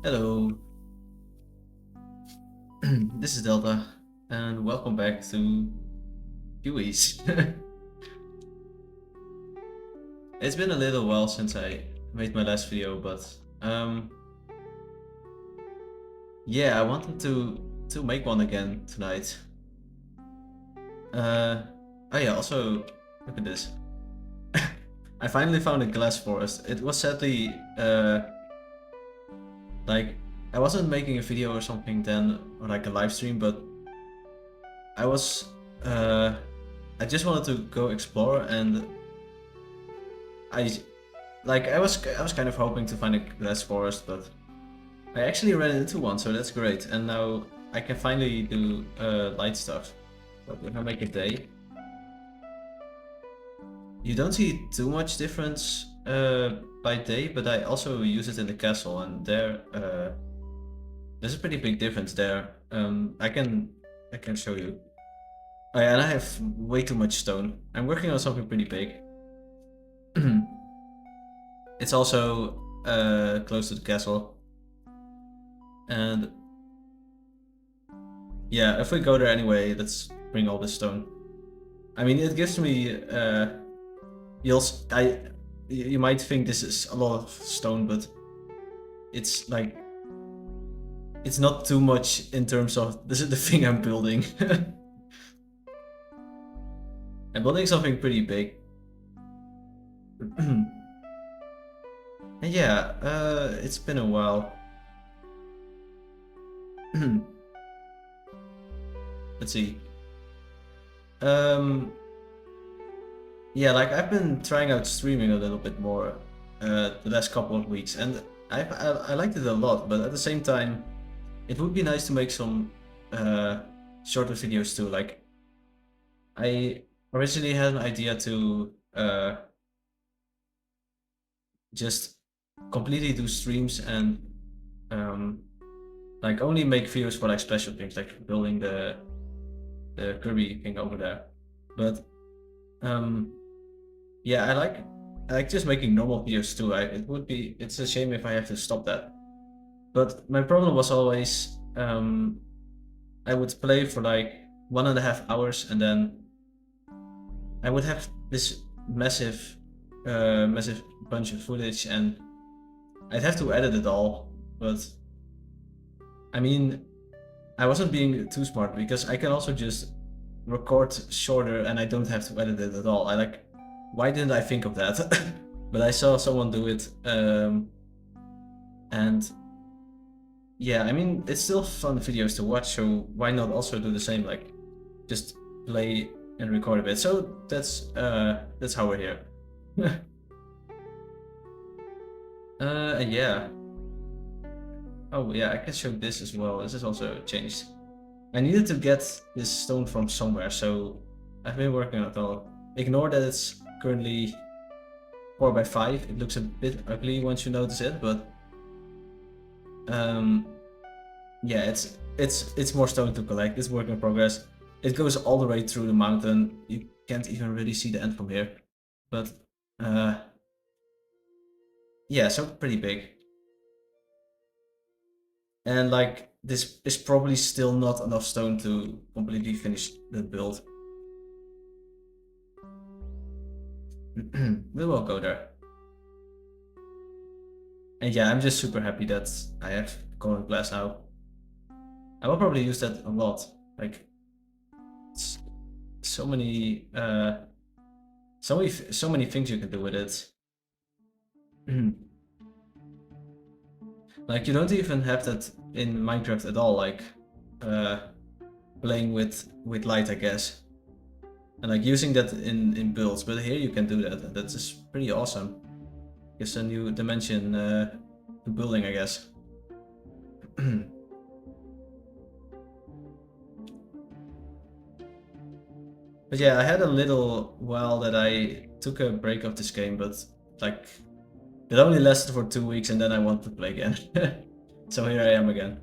Hello, this is Delta, and welcome back to Cubyz. It's been a little while since I made my last video, but yeah, I wanted to make one again tonight. Oh yeah, also look at this. I finally found a glass forest. It was sadly like I wasn't making a video or something then, or like a live stream, but I was I just wanted to go explore, and I I was kind of hoping to find a glass forest, but I actually ran into one, so that's great. And now I can finally do light stuff. But if I make a day, you don't see too much difference by day, but I also use it in the castle, and there's a pretty big difference there. I can show you. Oh yeah, and I have way too much stone. I'm working on something pretty big. It's also close to the castle. And yeah, if we go there anyway, let's bring all this stone. I mean, it gives me you might think this is a lot of stone, but it's like it's not too much in terms of this is the thing I'm building. I'm building something pretty big. And yeah, it's been a while. Let's see. Yeah, like I've been trying out streaming a little bit more the last couple of weeks, and I liked it a lot. But at the same time, it would be nice to make some shorter videos too. Like I originally had an idea to just completely do streams and like only make videos for like special things, like building the Kirby thing over there. But yeah, I like just making normal videos too. It's a shame if I have to stop that. But my problem was always I would play for like 1.5 hours, and then I would have this massive bunch of footage, and I'd have to edit it all. But I mean, I wasn't being too smart because I can also just record shorter and I don't have to edit it at all. Why didn't I think of that? But I saw someone do it, and yeah, I mean, it's still fun videos to watch, so why not also do the same, like just play and record a bit. So that's how we're here. Yeah. Oh yeah, I can show this as well. This is also changed. I needed to get this stone from somewhere, so I've been working on it all. Ignore that it's currently 4x5. It looks a bit ugly once you notice it, but yeah, it's more stone to collect. It's work in progress. It goes all the way through the mountain. You can't even really see the end from here, but yeah, so pretty big. And like this is probably still not enough stone to completely finish the build. We will go there. And yeah, I'm just super happy that I have colored glass now. I will probably use that a lot. Like, so many, so many things you can do with it. Like, you don't even have that in Minecraft at all. Like, playing with light, I guess, and like using that in builds. But here you can do that, and that's just pretty awesome. Gives a new dimension to building, I guess. But yeah, I had a little while that I took a break of this game, but like it only lasted for 2 weeks, and then I wanted to play again. So here I am again.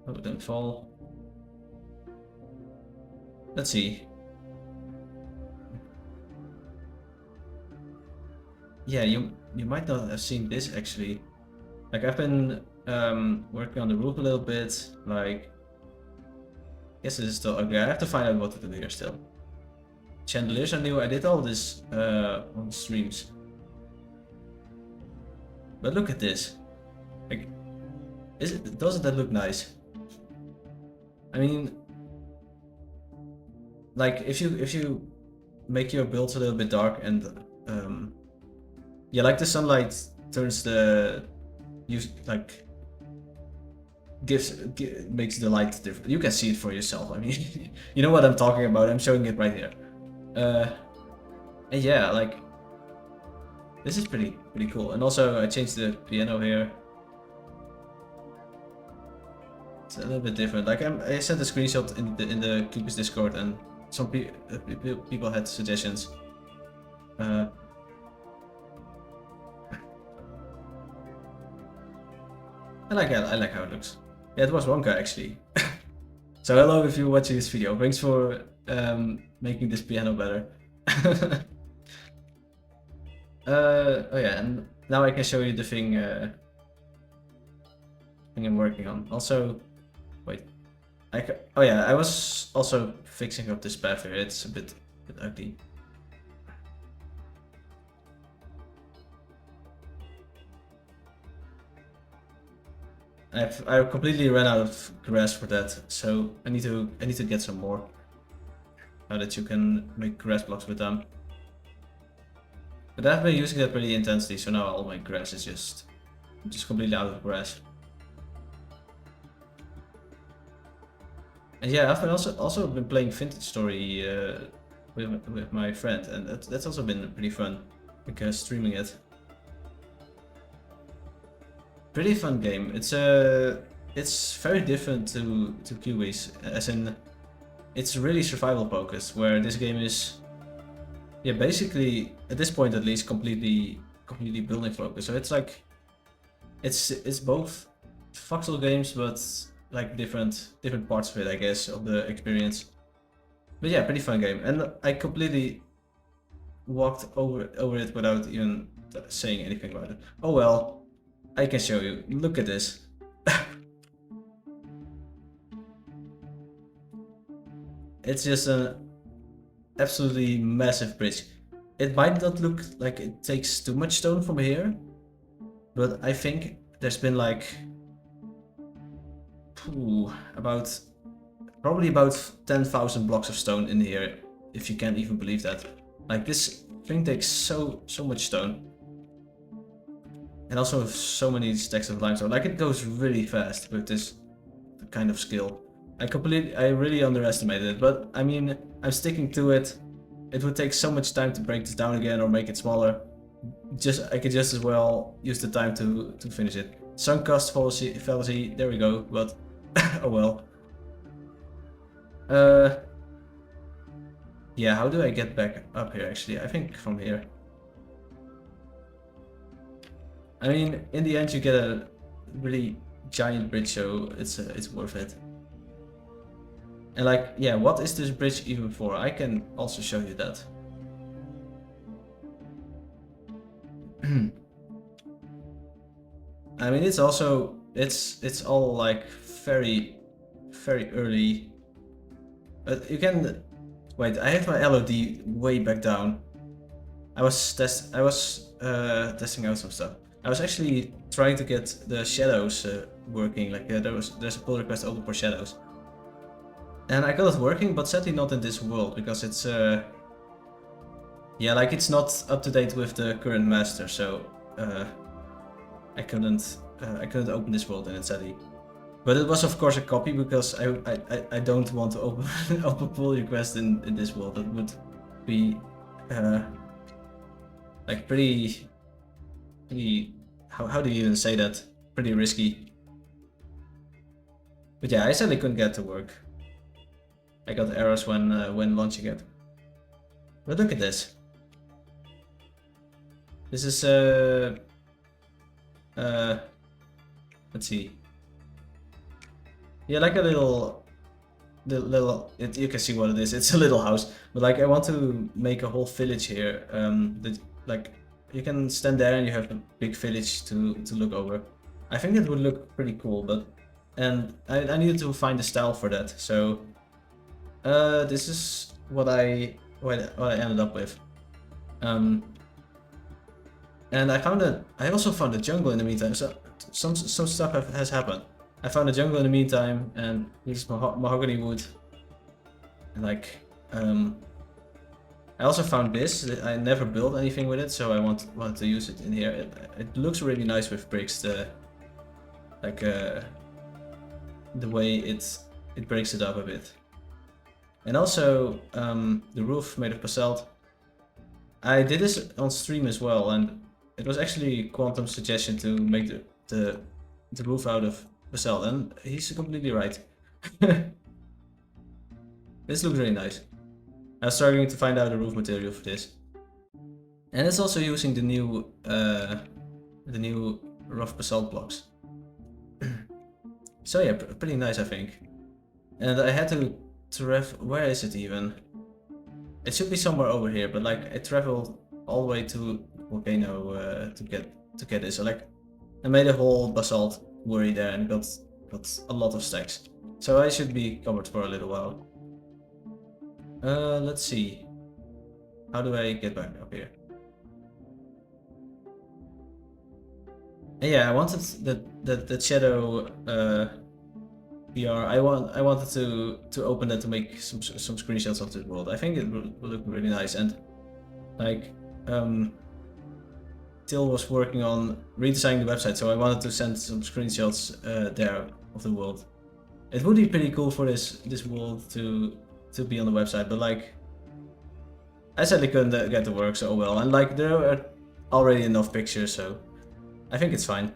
Oh, don't fall. Let's see. yeah, you might not have seen this actually. Like I've been working on the roof a little bit. Like, yes, this is still okay. I have to find out what to do here still. Chandeliers are new. I did all this on streams. But look at this. Like, doesn't that look nice? I mean, like if you make your builds a little bit dark and yeah, like the sunlight turns the makes the light different. You can see it for yourself. I mean, you know what I'm talking about. I'm showing it right here. And yeah, like this is pretty cool. And also I changed the piano here. It's a little bit different. Like I sent a screenshot in the Cubyz Discord, and some people had suggestions. I like how it looks. Yeah, it was Wonka actually. So hello if you're watching this video. Thanks for making this piano better. Oh yeah, and now I can show you the thing I'm working on. Also, wait, oh yeah, I was also fixing up this path here. It's a bit ugly. I've completely ran out of grass for that, so I need to get some more. Now that you can make grass blocks with them. But I've been using that pretty intensely, so now all my grass is just completely out of grass. And yeah, I've been also been playing Vintage Story with my friend, and that's also been pretty fun, like streaming it. Pretty fun game. It's very different to Cubyz, as in it's really survival focused, where this game is, yeah, basically at this point at least completely building focused. So it's like it's both voxel games, but like different parts of it, I guess, of the experience. But yeah, pretty fun game, and I completely walked over it without even saying anything about it. Oh well. I can show you. Look at this. It's just an absolutely massive bridge. It might not look like it takes too much stone from here, but I think there's been like probably about 10,000 blocks of stone in here, if you can't even believe that. Like this thing takes so much stone. And also so many stacks of limestone. Like it goes really fast with this kind of skill. I really underestimated it, but I mean, I'm sticking to it. It would take so much time to break this down again or make it smaller. I could just as well use the time to finish it. Sunk cost fallacy, there we go, but oh well. Yeah, how do I get back up here actually? I think from here. I mean, in the end, you get a really giant bridge, so it's worth it. And like, yeah, what is this bridge even for? I can also show you that. I mean, it's all like very early. But you can wait. I have my LOD way back down. I was testing out some stuff. I was actually trying to get the shadows working, like there's a pull request open for shadows. And I got it working, but sadly not in this world, because it's yeah, like it's not up to date with the current master, so I couldn't open this world in it sadly. But it was of course a copy, because I don't want to open open pull request in this world. That would be like pretty, how do you even say that? Pretty risky. But yeah, I sadly couldn't get to work. I got errors when launching it. But look at this. This is let's see. Yeah, like a little, you can see what it is. It's a little house, but like I want to make a whole village here. That like you can stand there and you have a big village to look over. I think it would look pretty cool, but and I needed to find a style for that. So this is what I ended up with. And I also found a jungle in the meantime. So some stuff has happened. I found a jungle in the meantime, and here's mahogany wood. And like I also found this. I never built anything with it, so I wanted to use it in here. It looks really nice with bricks. The way it breaks it up a bit. And also the roof made of basalt. I did this on stream as well, and it was actually Quantum's suggestion to make the roof out of basalt, and he's completely right. This looks really nice. I was struggling to find out the roof material for this. And it's also using the new rough basalt blocks. So yeah, pretty nice I think. And I had to where is it even? It should be somewhere over here, but like I traveled all the way to volcano to get this. So like I made a whole basalt quarry there and got a lot of stacks. So I should be covered for a little while. Let's see. How do I get back up here? And yeah, I wanted that shadow VR. I wanted to open that to make some screenshots of this world. I think it will look really nice. And like Till was working on redesigning the website, so I wanted to send some screenshots there of the world. It would be pretty cool for this world to be on the website, but like I sadly couldn't get to work, so oh well. And like there are already enough pictures, so I think it's fine.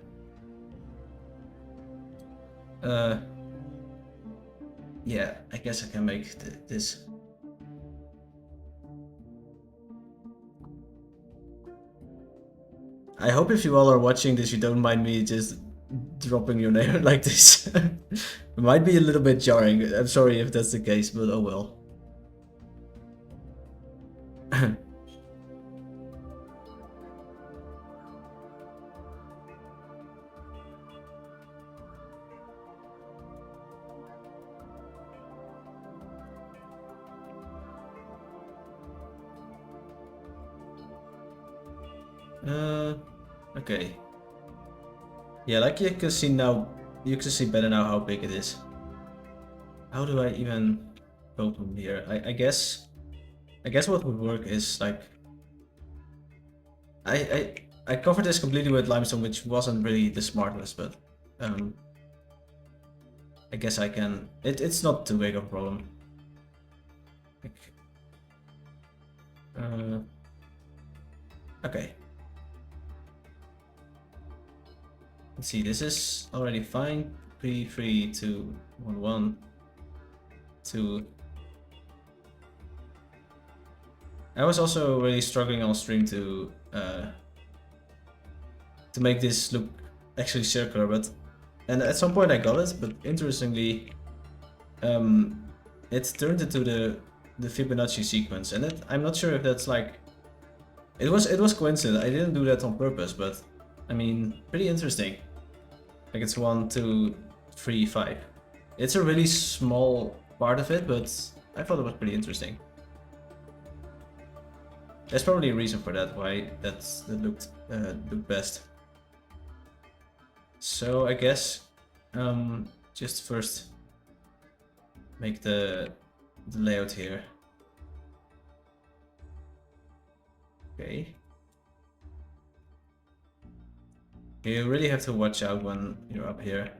Yeah, I guess I can make this. I hope if you all are watching this, you don't mind me just dropping your name like this. It might be a little bit jarring. I'm sorry if that's the case, but oh well. Okay. Yeah, like you can see now, you can see better now how big it is. How do I even go from here? I guess what would work is like I covered this completely with limestone, which wasn't really the smartest, but I guess I can. It's not too big of a problem. Like, okay. Let's see. This is already fine. 3, 3, 2, 1, 1, 2. I was also really struggling on stream to make this look actually circular, and at some point I got it, but interestingly, it turned into the Fibonacci sequence, and I'm not sure if that's like it was coincident. I didn't do that on purpose, but I mean, pretty interesting. Like it's 1, 2, 3, 5. It's a really small part of it, but I thought it was pretty interesting. There's probably a reason for that, why that looked best. So I guess just first make the layout here. Okay. You really have to watch out when you're up here.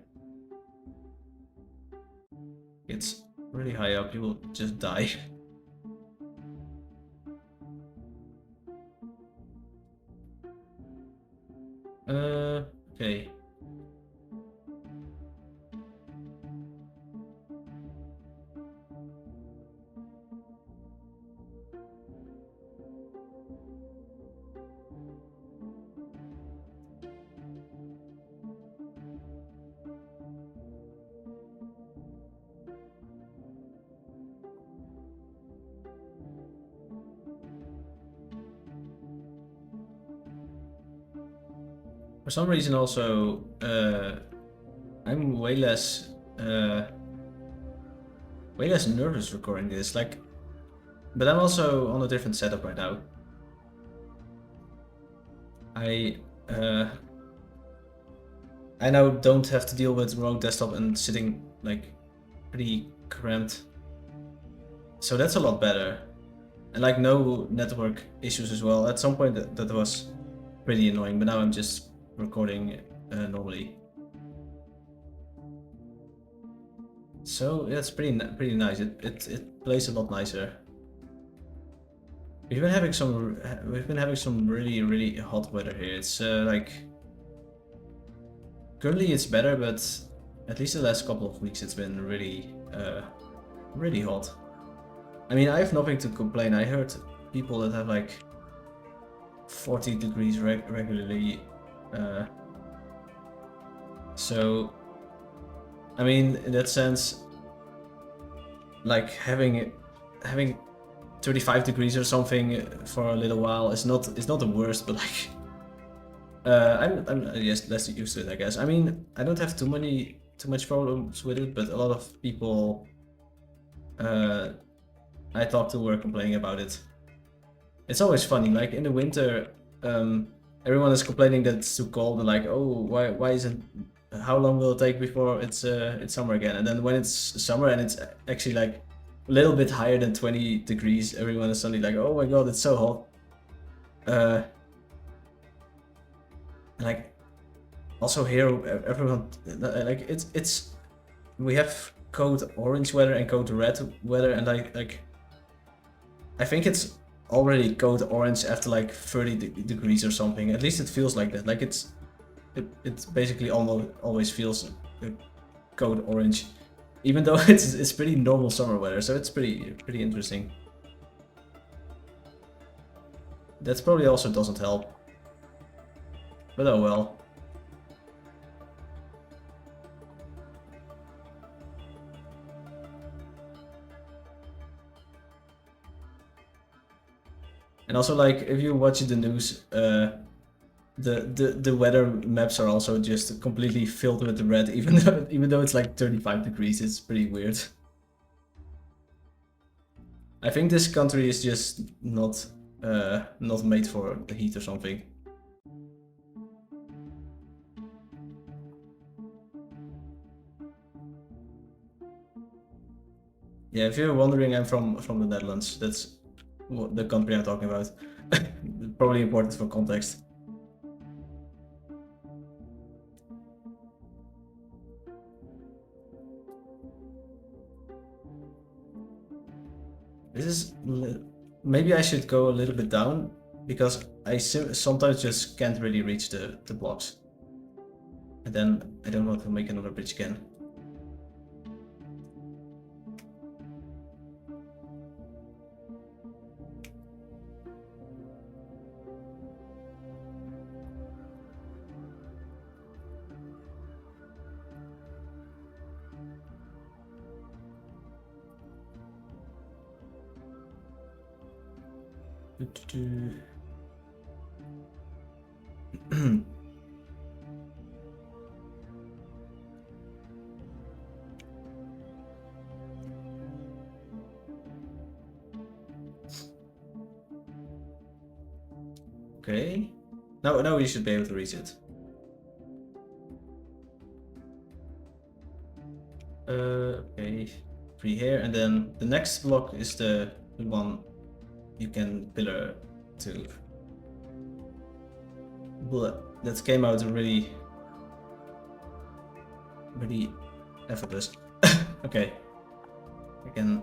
It's really high up, you will just die. Okay. For some reason also, I'm way less nervous recording this. Like, but I'm also on a different setup right now. I now don't have to deal with remote desktop and sitting like pretty cramped. So that's a lot better. And like no network issues as well. At some point that was pretty annoying, but now I'm just recording normally. So yeah, it's pretty nice. It plays a lot nicer. We've been having some really hot weather here. It's like currently it's better, but at least the last couple of weeks it's been really hot. I mean, I have nothing to complain. I heard people that have like 40 degrees regularly. So, I mean, in that sense, like having 35 degrees or something for a little while is not the worst, but like I'm yes, less used to it, I guess. I mean, I don't have too much problems with it, but a lot of people I talked to were complaining about it. It's always funny, like in the winter, everyone is complaining that it's too cold and like, oh, why isn't, how long will it take before it's summer again? And then when it's summer and it's actually like a little bit higher than 20 degrees, everyone is suddenly like, oh my god, it's so hot. Like also here, everyone like it's we have code orange weather and code red weather, and like I think it's already code orange after like 30 degrees or something. At least it feels like that. Like it basically always feels code orange, even though it's pretty normal summer weather. So it's pretty interesting. That probably also doesn't help, but oh well. And also, like, if you watch the news, the weather maps are also just completely filled with the red, even though it's like 35 degrees. It's pretty weird. I think this country is just not made for the heat or something. Yeah, if you're wondering, I'm from the Netherlands. That's the country I'm talking about. Probably important for context. This is... Maybe I should go a little bit down, because I sometimes just can't really reach the blocks. And then I don't want to make another bridge again. Okay. Now we should be able to reach it. Okay. 3 here, and then the next block is the one you can pillar to. That came out really effortless. Okay. I can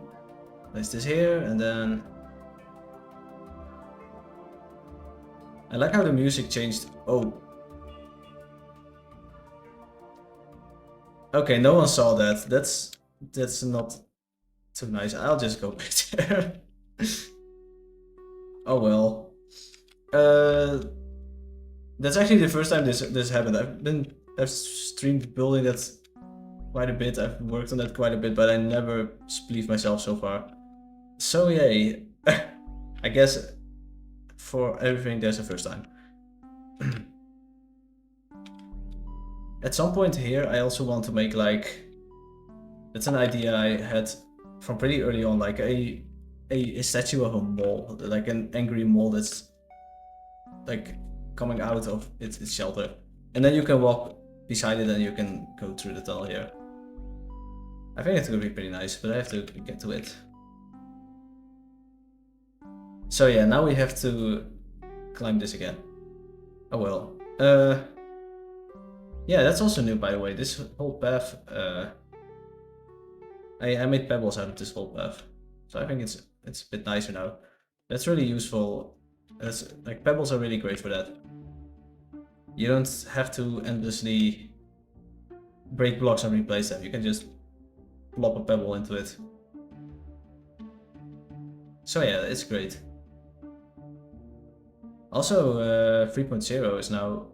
place this here, and then I like how the music changed. Oh. Okay, no one saw that. That's not too nice. I'll just go back there. Oh well. That's actually the first time this happened. I've streamed building that quite a bit. I've worked on that quite a bit, but I never spleefed myself so far. So yay. I guess for everything there's a first time. at some point here, I also want to make like, that's an idea I had from pretty early on, like a statue of a mole, like an angry mole that's like coming out of its shelter. And then you can walk beside it and you can go through the tunnel here. I think it's gonna be pretty nice, but I have to get to it. So yeah, now we have to climb this again. Oh well. Yeah, that's also new, by the way. This whole path, I made pebbles out of this whole path, so I think it's a bit nicer now. That's really useful. Like pebbles are really great for that. You don't have to endlessly break blocks and replace them. You can just plop a pebble into it. So yeah, it's great. Also, 3.0 is now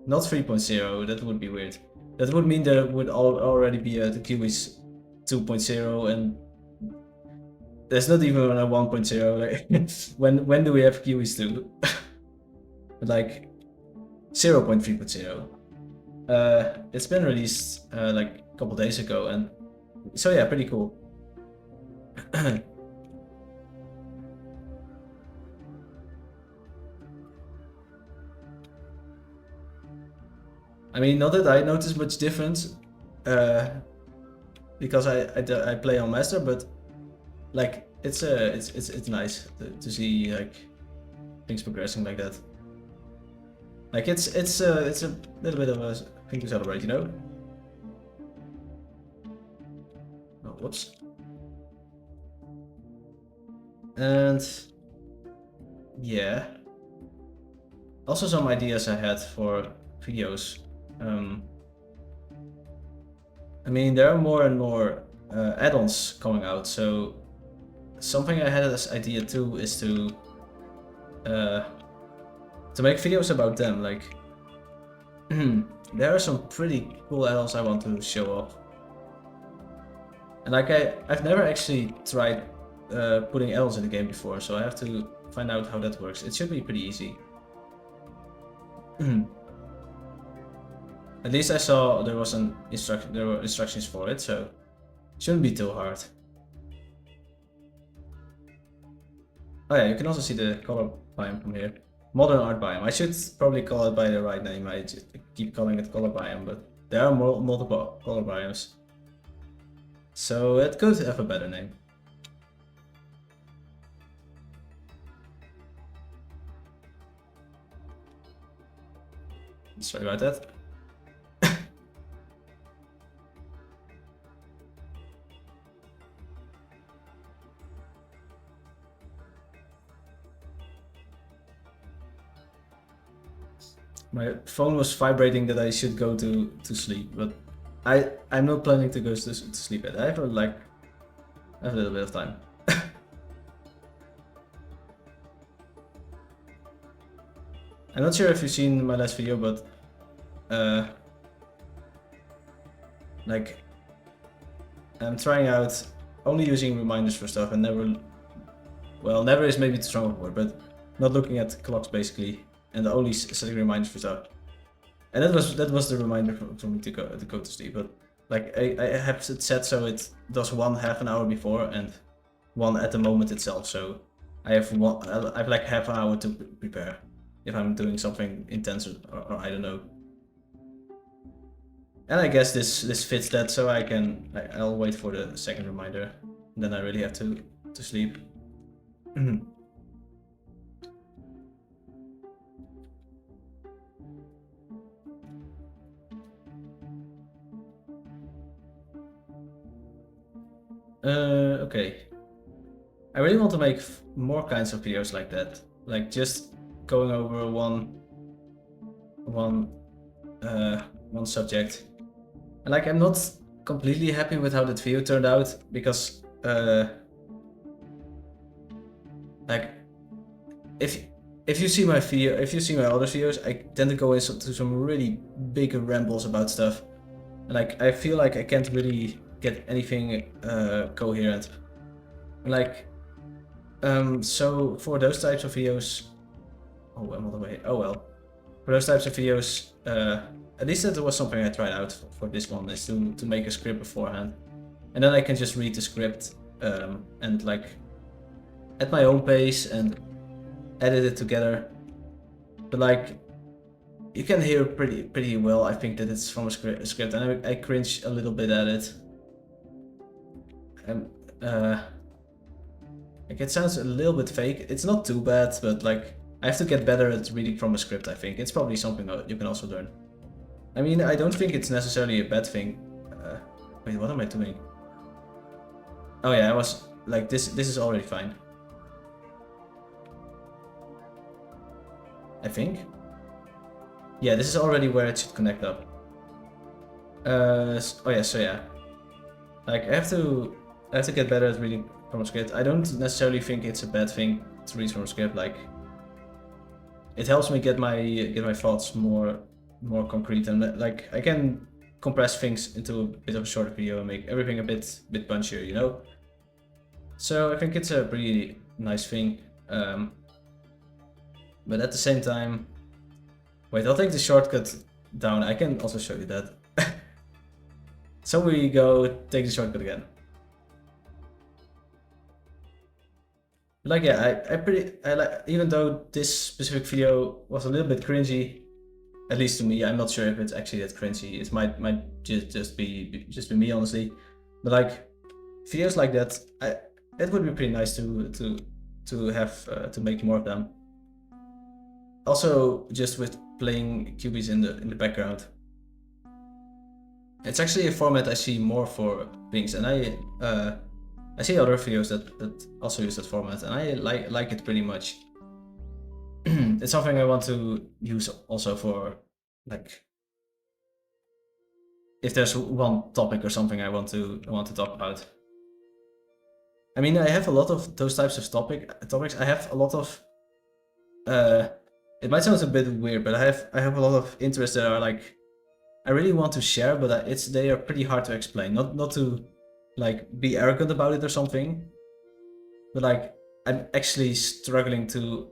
not 3.0. That would be weird. That would mean there would already be a Cubyz 2.0, and there's not even a 1.0. Like, when do we have Cubyz 2? Like 0.3.0. It's been released like a couple days ago, and so yeah, pretty cool. I mean, not that I notice much difference, because I play on master, but like it's nice to see like things progressing like that. Like it's a little bit of a thing to celebrate, you know. Oh, whoops. And yeah, also some ideas I had for videos. I mean, there are more and more add-ons coming out, so something I had as idea too is to make videos about them. Like, there are some pretty cool add-ons I want to show off. And like, I've never actually tried putting add-ons in the game before, so I have to find out how that works. It should be pretty easy. At least I saw there was there were instructions for it, so it shouldn't be too hard. Oh yeah, you can also see the color biome from here. Modern art biome. I should probably call it by the right name. I just keep calling it color biome, but there are multiple color biomes, so it could have a better name. Sorry about that. My phone was vibrating that I should go to sleep, but I'm not planning to go to sleep yet. I have a little bit of time. I'm not sure if you've seen my last video, but like, I'm trying out only using reminders for stuff and never is maybe too strong a word, but not looking at clocks basically, and only setting reminders for stuff. And that was the reminder for me to go to sleep. But like, I have it set so it does one half an hour before and one at the moment itself. So I have like half an hour to prepare if I'm doing something intense or I don't know. And I guess this fits that, so I'll wait for the second reminder. And then I really have to sleep. Okay. I really want to make more kinds of videos like that, like just going over one subject. And like, I'm not completely happy with how that video turned out, because like, if you see my video, if you see my other videos, I tend to go into some really big rambles about stuff. Like, I feel like I can't really get anything coherent. Like, so for those types of videos, oh, I'm on the way. Oh well. For those types of videos, at least that was something I tried out for this one, is to make a script beforehand. And then I can just read the script and like at my own pace and edit it together. But like, you can hear pretty well, I think, that it's from a script, and I cringe a little bit at it. Like, it sounds a little bit fake. It's not too bad, but like, I have to get better at reading from a script, I think. It's probably something that you can also learn. I mean, I don't think it's necessarily a bad thing. Wait, what am I doing? Oh yeah, I was like, this is already fine. I think. Yeah, this is already where it should connect up. Oh yeah, so yeah. Like, I have to get better at reading from a script. I don't necessarily think it's a bad thing to read from a script. Like, it helps me get my thoughts more concrete, and like, I can compress things into a bit of a shorter video and make everything a bit punchier, you know? So I think it's a pretty nice thing. But at the same time, wait, I'll take the shortcut down. I can also show you that. So we go take the shortcut again. Like, yeah, I like, even though this specific video was a little bit cringy, at least to me. I'm not sure if it's actually that cringy. It might just be me, honestly. But like, videos like that, it would be pretty nice to have to make more of them. Also, just with playing Cubyz in the background. It's actually a format I see more for things, and I see other videos that also use that format, and I like it pretty much. It's something I want to use also for, like, if there's one topic or something I want to talk about. I mean, I have a lot of those types of topics. I have a lot of it might sound a bit weird, but I have a lot of interests that are like, I really want to share, but they are pretty hard to explain. Not to like be arrogant about it or something, but like, I'm actually struggling to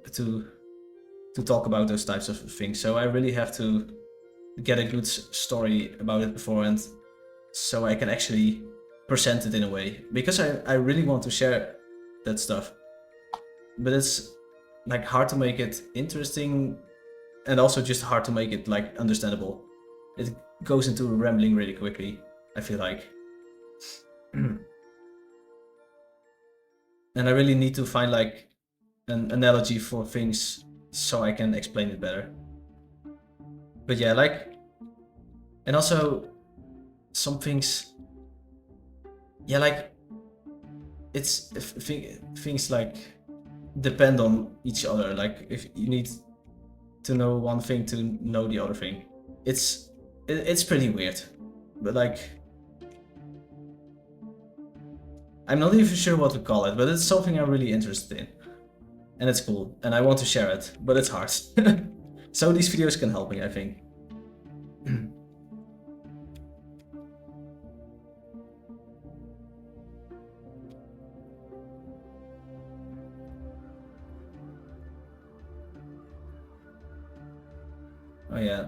talk about those types of things. So I really have to get a good story about it beforehand, so I can actually present it in a way, because I really want to share that stuff. But it's like hard to make it interesting, and also just hard to make it like understandable. It goes into rambling really quickly, I feel like. And I really need to find like an analogy for things so I can explain it better. But yeah, like, and also some things, yeah, like, it's things like depend on each other. Like, if you need to know one thing to know the other thing, it's pretty weird. But like, I'm not even sure what to call it, but it's something I'm really interested in, and it's cool, and I want to share it, but it's hard. So these videos can help me, I think. Oh yeah.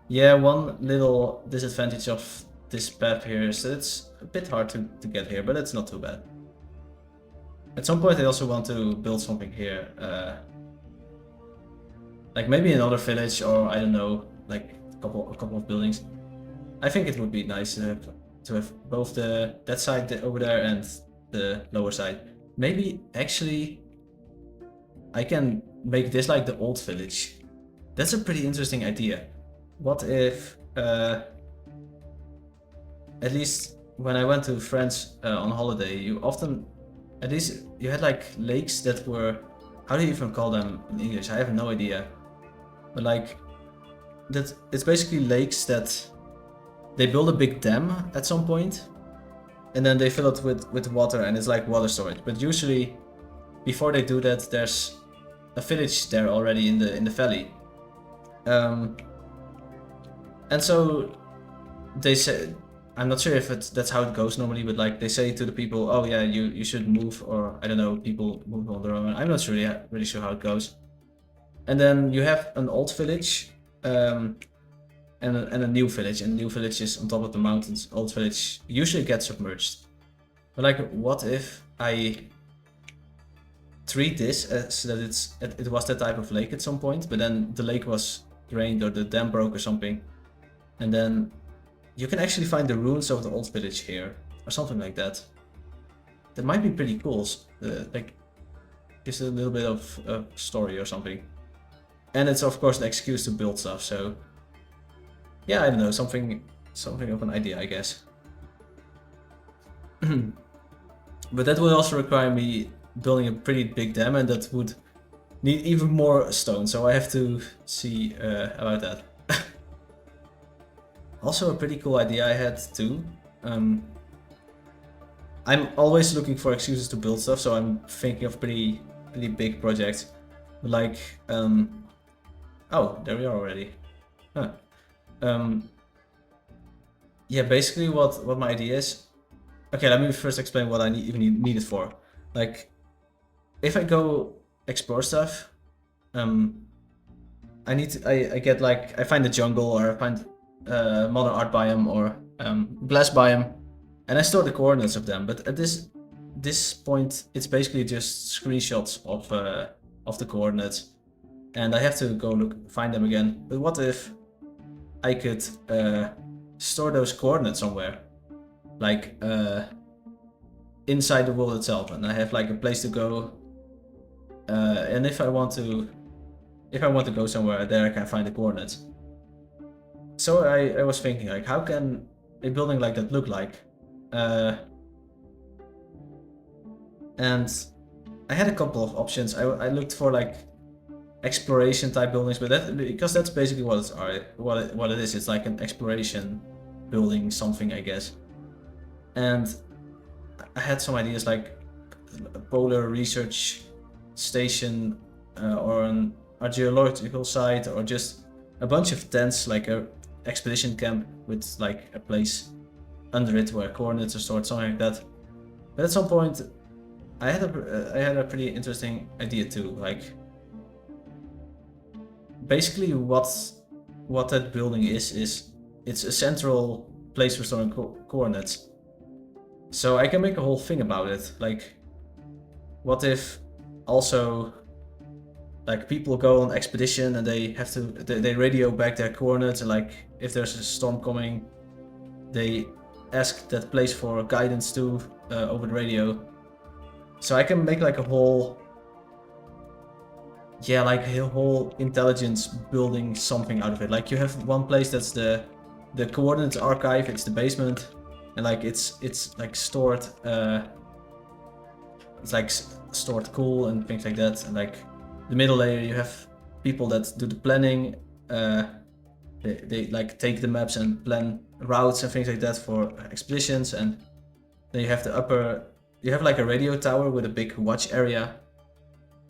Yeah, one little disadvantage of this path here is that it's a bit hard to get here, but it's not too bad. At some point I also want to build something here. Like maybe another village, or I don't know, like a couple of buildings. I think it would be nice to have both that side over there and the lower side. Maybe actually I can make this like the old village. That's a pretty interesting idea. What if, at least when I went to France on holiday, you often, at least you had like lakes that were, how do you even call them in English? I have no idea. But like, that it's basically lakes that they build a big dam at some point, and then they fill it with water, and it's like water storage. But usually, before they do that, there's a village there already in the valley. And so they say, I'm not sure if that's how it goes normally, but like they say to the people, oh yeah, you should move, or I don't know, people move on their own. I'm not really sure how it goes. And then you have an old village, and a new village, and new village is on top of the mountains. Old village usually gets submerged. But like, what if I treat this as that it was that type of lake at some point, but then the lake was drained or the dam broke or something, and then you can actually find the ruins of the old village here or something like that. That might be pretty cool. Like, gives a little bit of a story or something. And it's of course an excuse to build stuff, so yeah, I don't know, something of an idea, I guess. But that would also require me building a pretty big dam, and that would need even more stone, so I have to see about that. Also a pretty cool idea I had too. I'm always looking for excuses to build stuff, so I'm thinking of pretty big projects. Like, oh, there we are already. Huh. Yeah, basically what my idea is. Okay, let me first explain what I even need it for. Like, if I go explore stuff, I get like, I find a jungle, or I find modern art biome, or glass biome, and I store the coordinates of them. But at this point, it's basically just screenshots of the coordinates, and I have to go find them again. But what if I could store those coordinates somewhere, like inside the world itself, and I have like a place to go. And if I want to go somewhere, there I can find the coordinates. So I was thinking, like, how can a building like that look like? And I had a couple of options. I looked for like exploration type buildings, but because that's basically what it is. It's like an exploration building something, I guess. And I had some ideas like a polar research station, or an archaeological site, or just a bunch of tents, like a expedition camp with like a place under it where coordinates are stored, something like that. But at some point, I had a pretty interesting idea too. Like, basically what that building is it's a central place for storing coordinates. So I can make a whole thing about it. Like, what if also, like, people go on expedition and they radio back their coordinates, and like if there's a storm coming, they ask that place for guidance too, over the radio. So I can make like a whole, yeah, like a whole intelligence building something out of it. Like, you have one place that's the coordinates archive, it's the basement, and like it's like stored, it's like stored cool and things like that. And like the middle layer, you have people that do the planning. They like take the maps and plan routes and things like that for expeditions. And then you have the upper, you have like a radio tower with a big watch area,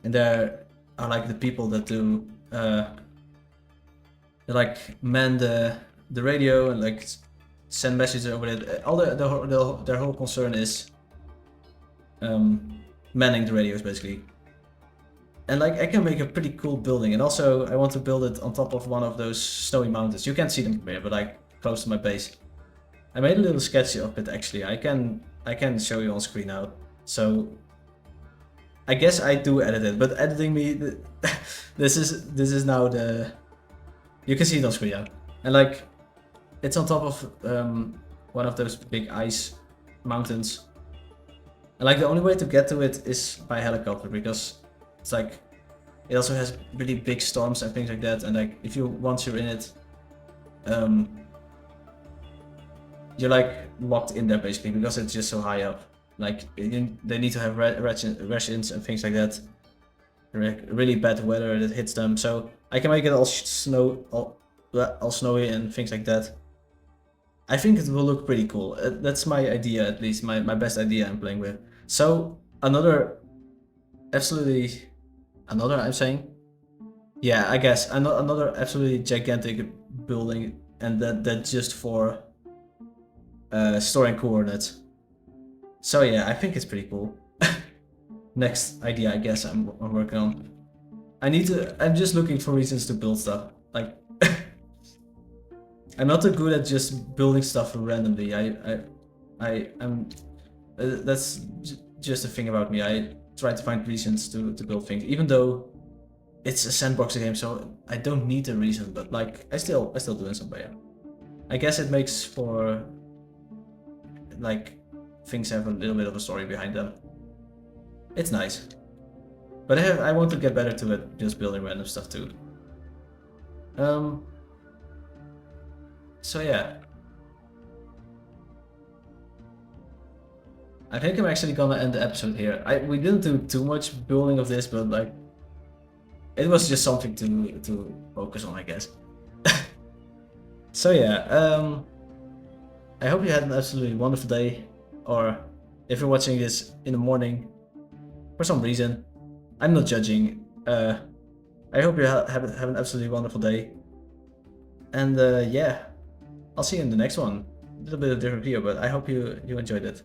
and there are like the people that do they like man the radio and like send messages over it. All their whole concern is manning the radios, basically. And like, I can make a pretty cool building, and also I want to build it on top of one of those snowy mountains. You can't see them from here, but like close to my base. I made a little sketch of it actually. I can show you on screen now. So I guess I do edit it, but editing me, this is now the, you can see it on screen now. And like, it's on top of one of those big ice mountains. And like, the only way to get to it is by helicopter, because it's like, it also has really big storms and things like that. And like, if once you're in it, you're like locked in there basically, because it's just so high up. Like, they need to have rations and things like that. Really bad weather that hits them, so I can make it all snowy and things like that. I think it will look pretty cool. That's my idea, at least my best idea I'm playing with. So another, I'm saying, yeah, I guess another absolutely gigantic building, and that's just for storing coordinates. So yeah, I think it's pretty cool. Next idea, I guess I'm working on. I'm just looking for reasons to build stuff. Like, I'm not too good at just building stuff randomly. I'm that's just a thing about me. I try to find reasons to build things, even though it's a sandbox game, so I don't need a reason. But like, I still do in some way. Yeah. I guess it makes for like things have a little bit of a story behind them. It's nice, but I want to get better to it. Just building random stuff too. So yeah. I think I'm actually gonna end the episode here. We didn't do too much building of this, but like, it was just something to focus on, I guess. So yeah, I hope you had an absolutely wonderful day, or if you're watching this in the morning, for some reason, I'm not judging. I hope you have an absolutely wonderful day, and yeah, I'll see you in the next one. A little bit of a different video, but I hope you enjoyed it.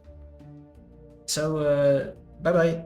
So bye bye.